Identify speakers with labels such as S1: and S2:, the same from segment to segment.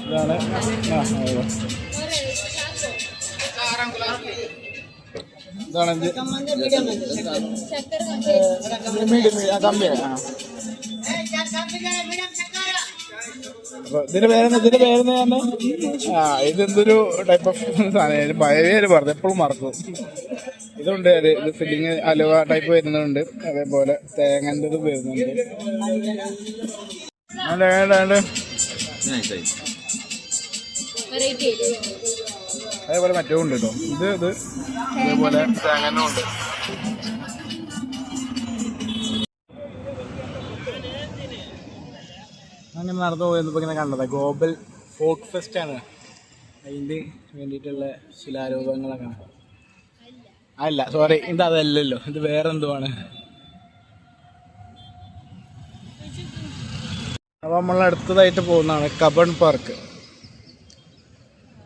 S1: ഇതാണ് കമ്പിയാണ്. അപ്പൊ ഇതിന്റെ പേരെന്ന് തന്നെ ഇതെന്തൊരു ടൈപ്പ് ഓഫ് സാധനം പഴയ പറഞ്ഞു എപ്പോഴും മറക്കും. ഇതുണ്ട് ഇത് ഫില്ലിങ് അലുവ ടൈപ്പ് വരുന്നുണ്ട്, അതേപോലെ തേങ്ങൻ്റെ ഇത് വരുന്നുണ്ട്. അതേപോലെ മറ്റോ ഉണ്ട് കേട്ടോ. ഇത് അതേപോലെ തേങ്ങനും ഉണ്ട്. അങ്ങനെ നടന്നു പോയപ്പോൾ ഇങ്ങനെ കണ്ടത് ഗ്ലോബൽ ഫോക്ക് ഫെസ്റ്റ് ആണ്. അതിന് വേണ്ടിയിട്ടുള്ള ശിലാരൂപങ്ങളൊക്കെ. അല്ല സോറി, ഇത് അതല്ലല്ലോ, ഇത് വേറെ എന്തുവാണ്. അപ്പോൾ നമ്മൾ അടുത്തതായിട്ട് പോകുന്നതാണ് കബൺ പാർക്ക്.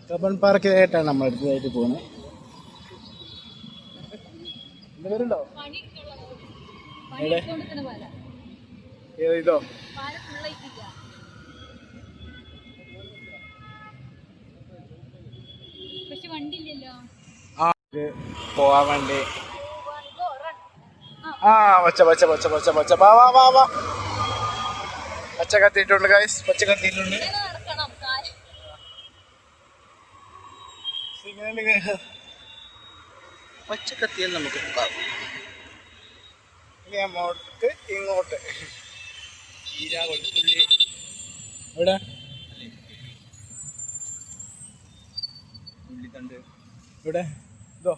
S1: കബൺ പാർക്കിലായിട്ടാണ് നമ്മൾ അടുത്തതായിട്ട് പോകുന്നത്. എന്താ പേരുണ്ടോ? ഇതോ പോവാൻ വേണ്ടി പച്ച കത്തിയിട്ടുണ്ട് ഗൈസ്, പച്ച കത്തിയിട്ടുണ്ട്. പച്ച കത്തിയാൽ നമുക്ക് അങ്ങോട്ട് ഇങ്ങോട്ട് ഇവിടെ ഇവിടെ ഇതോ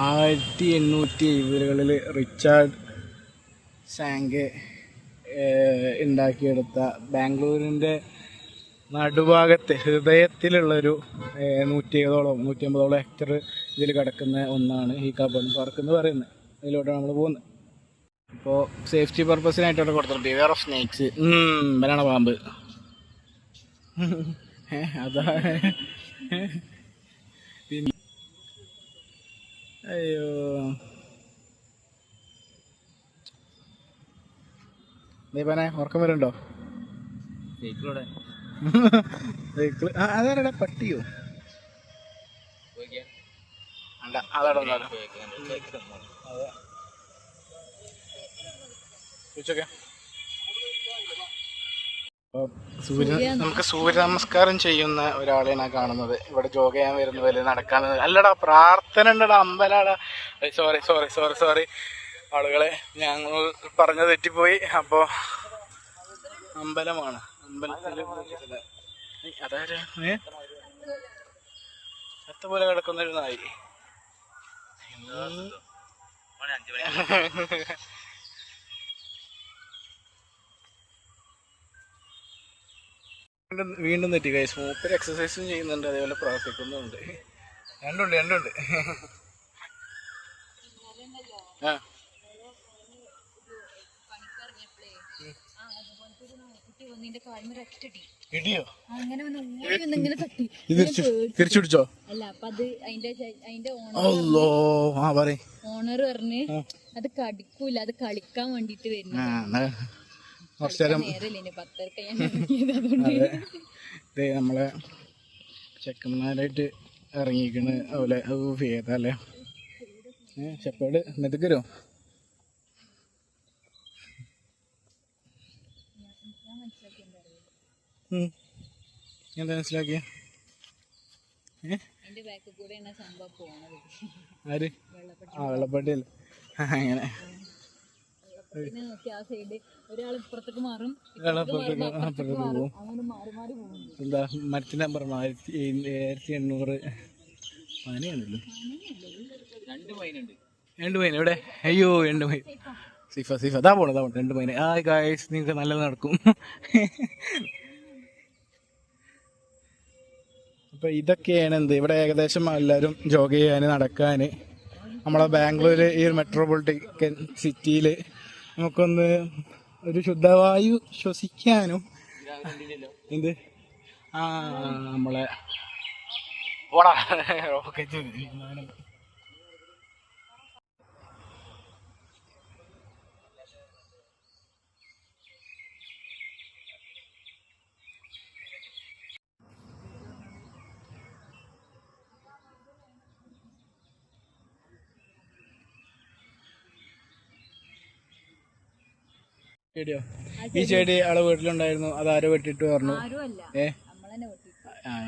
S1: 1870-കളിൽ റിച്ചാർഡ് സാങ്കെ ഉണ്ടാക്കിയെടുത്ത ബാംഗ്ലൂരിൻ്റെ നടുഭാഗത്ത് ഹൃദയത്തിലുള്ളൊരു 170-150 ഹെക്ടർ ഇതിൽ കിടക്കുന്ന ഒന്നാണ് ഈ കബൺ പാർക്ക് എന്ന് പറയുന്നത്. അതിലോട്ടാണ് നമ്മൾ പോകുന്നത്. ഇപ്പോൾ സേഫ്റ്റി പർപ്പസിനായിട്ടവിടെ കൊടുത്തിട്ടുണ്ട് ബിവെയർ ഓഫ് സ്നേക്സ്. ഇവനാണ് പാമ്പ്. അതാ പിന്നെ അയ്യോ ദീപനെ ഉറക്കം വരുന്നുണ്ടോ? സൈക്കിള് അതാരടാ, പട്ടിയോ? അല്ല അതാടോ നമുക്ക് സൂര്യ നമസ്കാരം ചെയ്യുന്ന ഒരാളെയാണ് കാണുന്നത്. ഇവിടെ ജോഗ ചെയ്യാൻ വരുന്നവര്, നടക്കാൻ. അല്ലടാ പ്രാർത്ഥന ഉണ്ടടാ, അമ്പലാടാ. സോറി ആളുകളെ, ഞങ്ങൾ പറഞ്ഞത് തെറ്റിപ്പോയി. അപ്പോ അമ്പലമാണ്. അമ്പലത്തില് അതാരാ ചത്ത പോലെ കിടക്കുന്നൊരു നായി. വീണ്ടും തെറ്റി ഗൈസ്. മൂപ്പര് എക്സസൈസും ചെയ്യുന്നുണ്ട്, അതേപോലെ പ്രവർത്തിക്കുന്നുണ്ട്. രണ്ടുണ്ട്. ആ ഇടിയോ? തിരിച്ചു പിടിച്ചോ?
S2: ഓണർ പറഞ്ഞ് അത് കടിക്കൂല, അത് കളിക്കാൻ വേണ്ടിട്ട് വരുന്നു.
S1: നമ്മളെ ചെക്കന്മാരായിട്ട് ഇറങ്ങിക്കണ്. അതുപോലെ ഏതല്ലേ ഷെപ്പേർഡ് മെതുക്കരോ? എന്താ മനസ്സിലാക്കിയ? ആര്? വെള്ളപ്പട്ടിയല്ലേ? അങ്ങനെ എന്താ മരത്തിന്റെ നമ്പർ 1800 പനിയാണല്ലോ. 2 മൈൻ എവിടെ? അയ്യോ 2 മൈൻ. സിഫ അതാ പോണ 2 മൈൻ. ഗായ്സ് നിങ്ങൾക്ക് നല്ലത് നടക്കും. അപ്പൊ ഇതൊക്കെയാണ് ഇവിടെ ഏകദേശം എല്ലാവരും ജോഗ ചെയ്യാൻ, നടക്കാൻ. നമ്മളെ ബാംഗ്ലൂര് ഈ ഒരു മെട്രോപൊളിറ്റൻ സിറ്റിയിൽ നമുക്കൊന്ന് ഒരു ശുദ്ധവായു ശ്വസിക്കാനും. എന്ത് നമ്മളെ റോക്കറ്റ് വിമാനം ചെടിയോ? ഈ ചെടി ആളെ വീട്ടിലുണ്ടായിരുന്നു, അത് ആരോ വെട്ടിട്ട് പറഞ്ഞു. ഏ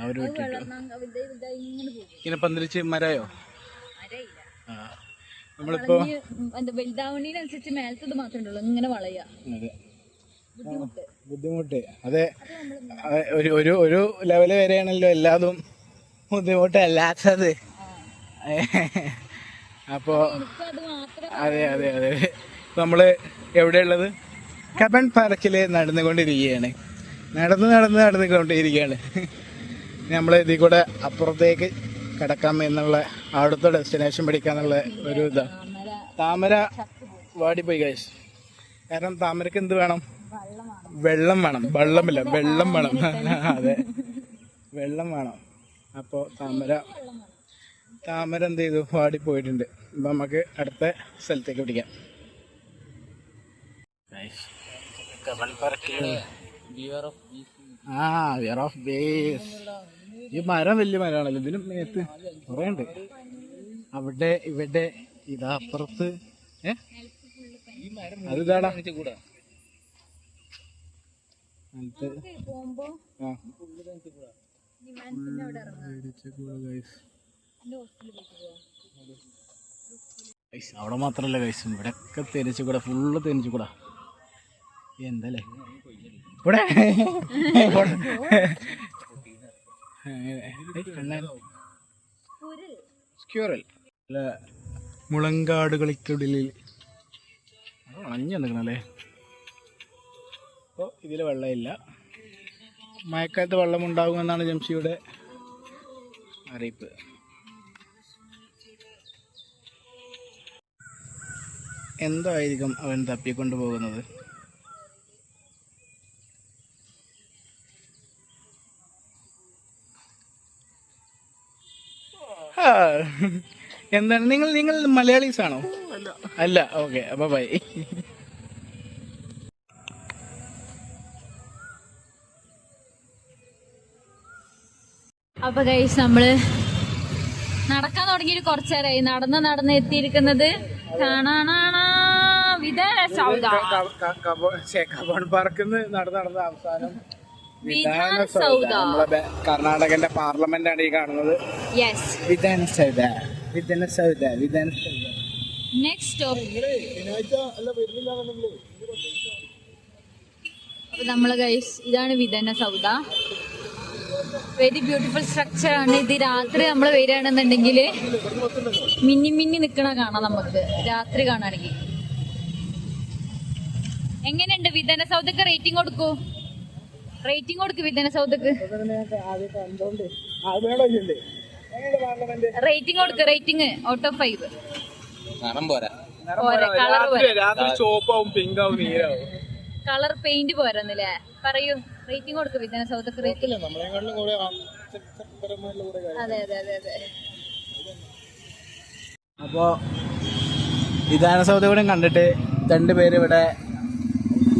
S1: അവര് വെട്ടിട്ടു. ഇങ്ങനെ പന്തലിച്ച് മരായോ? ആ നമ്മളിപ്പോ
S2: വലുതാവണീനനുസരിച്ച് മേലത്തത് മാത്രമേ ഉള്ളൂ ഇങ്ങനെ വളയാ.
S1: അതെ ബുദ്ധിമുട്ട്. അതെ ഒരു ലെവല് വരെയാണല്ലോ എല്ലാതും ബുദ്ധിമുട്ടല്ലാത്തത്. അപ്പോ അതെ അതെ അതെ നമ്മള് എവിടെയുള്ളത്? കബൺ പാർക്കില് നടന്നുകൊണ്ടിരിക്കുകയാണ്. നടന്നുകൊണ്ടിരിക്കുകയാണ്. നമ്മൾ ഇതിൽ കൂടെ അപ്പുറത്തേക്ക് കിടക്കാം എന്നുള്ള അവിടുത്തെ ഡെസ്റ്റിനേഷൻ പഠിക്കാന്നുള്ള ഒരു ഇതാ. താമര വാടിപ്പോയി ഗൈസ്. കാരണം താമരക്ക് എന്ത് വേണം? വെള്ളം വേണം. വെള്ളമില്ല, വെള്ളം വേണം. അതെ വെള്ളം വേണം. അപ്പോൾ താമര എന്ത് ചെയ്തു? വാടിപ്പോയിട്ടുണ്ട്. അപ്പം നമുക്ക് അടുത്ത സ്ഥലത്തേക്ക് പിടിക്കാം. Wear of base. ഈ മരം വലിയ മരമാണല്ലോ. ഇതിനും മേത്ത് കുറേ ഉണ്ട്. അവിടെ ഇവിടെ ഇതാ അപ്പുറത്ത്. അത് ഇതാടാ അവിടെ മാത്രല്ല കൈസ്, ഇവിടെ ഒക്കെ തെരിച്ചുകൂടാ, ഫുള്ള് തെരിച്ചുകൂടാ. എന്തല്ലേ ഇവിടെ മുളങ്കാടുകൾക്കുള്ളിൽ അണഞ്ഞു നിൽക്കണല്ലേ. അപ്പോൾ ഇതിൽ വെള്ളമില്ല. മഴക്കാലത്ത് വെള്ളമുണ്ടാകുമെന്നാണ് ജംഷിയുടെ അറിയിപ്പ്. എന്തായിരിക്കും അവൻ തപ്പിക്കൊണ്ടു പോകുന്നത്? എന്താണ് നിങ്ങൾ മലയാളീസ് ആണോ? അല്ല. ഓക്കെ, അപ്പൊ ബൈ.
S2: അപ്പൊ ഗൈസ് നമ്മള് നടക്കാൻ തുടങ്ങിയിട്ട് കുറച്ചേരായി. നടന്ന് എത്തിയിരിക്കുന്നത്
S1: പാർക്കിന്ന് നടന്ന് അവസാനം നമ്മളെ കർണാടകന്റെ പാർലമെന്റ് ആണ് ഈ കാണുന്നത്. വിധാനസൗധ.
S2: Next stop. അപ്പൊ നമ്മള് ഗൈസ് ഇതാണ് വിധാനസൗധ. വെരി ബ്യൂട്ടിഫുൾ സ്ട്രക്ചർ ആണ് ഇത്. രാത്രി നമ്മൾ വരികയാണെന്നുണ്ടെങ്കിൽ മിന്നി നിക്കണ കാണാം നമുക്ക് രാത്രി കാണുകയാണെങ്കിൽ. എങ്ങനെയുണ്ട് വിധാനസൗധക്ക്? റേറ്റിംഗ് കൊടുക്കൂ വിധാനസൗധക്ക്. Rating out of 5. Colour paint പോരാന്നില്ലേ? പറയൂ, റേറ്റിംഗ് കൊടുക്കും വിധാനസൗധക്ക്. അതെ.
S1: അപ്പോ വിധാനസൗധ കൂടെ കണ്ടിട്ട് 2 പേര് ഇവിടെ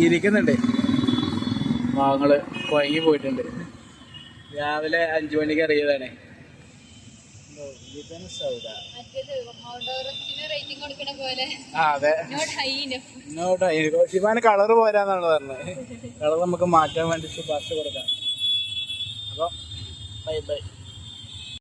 S1: ഇരിക്കുന്നുണ്ട്. പാവങ്ങള് കുഴങ്ങി പോയിട്ടുണ്ട്. രാവിലെ 5 മണിക്ക് ഇറങ്ങിയതാണ്. അതെ, ശിവാന് കളറ് പോരാന്നാണ് പറഞ്ഞത്. കളർ നമുക്ക് മാറ്റാൻ വേണ്ടി ശുപാർശ കൊടുക്കാം. അപ്പൊ ബൈ.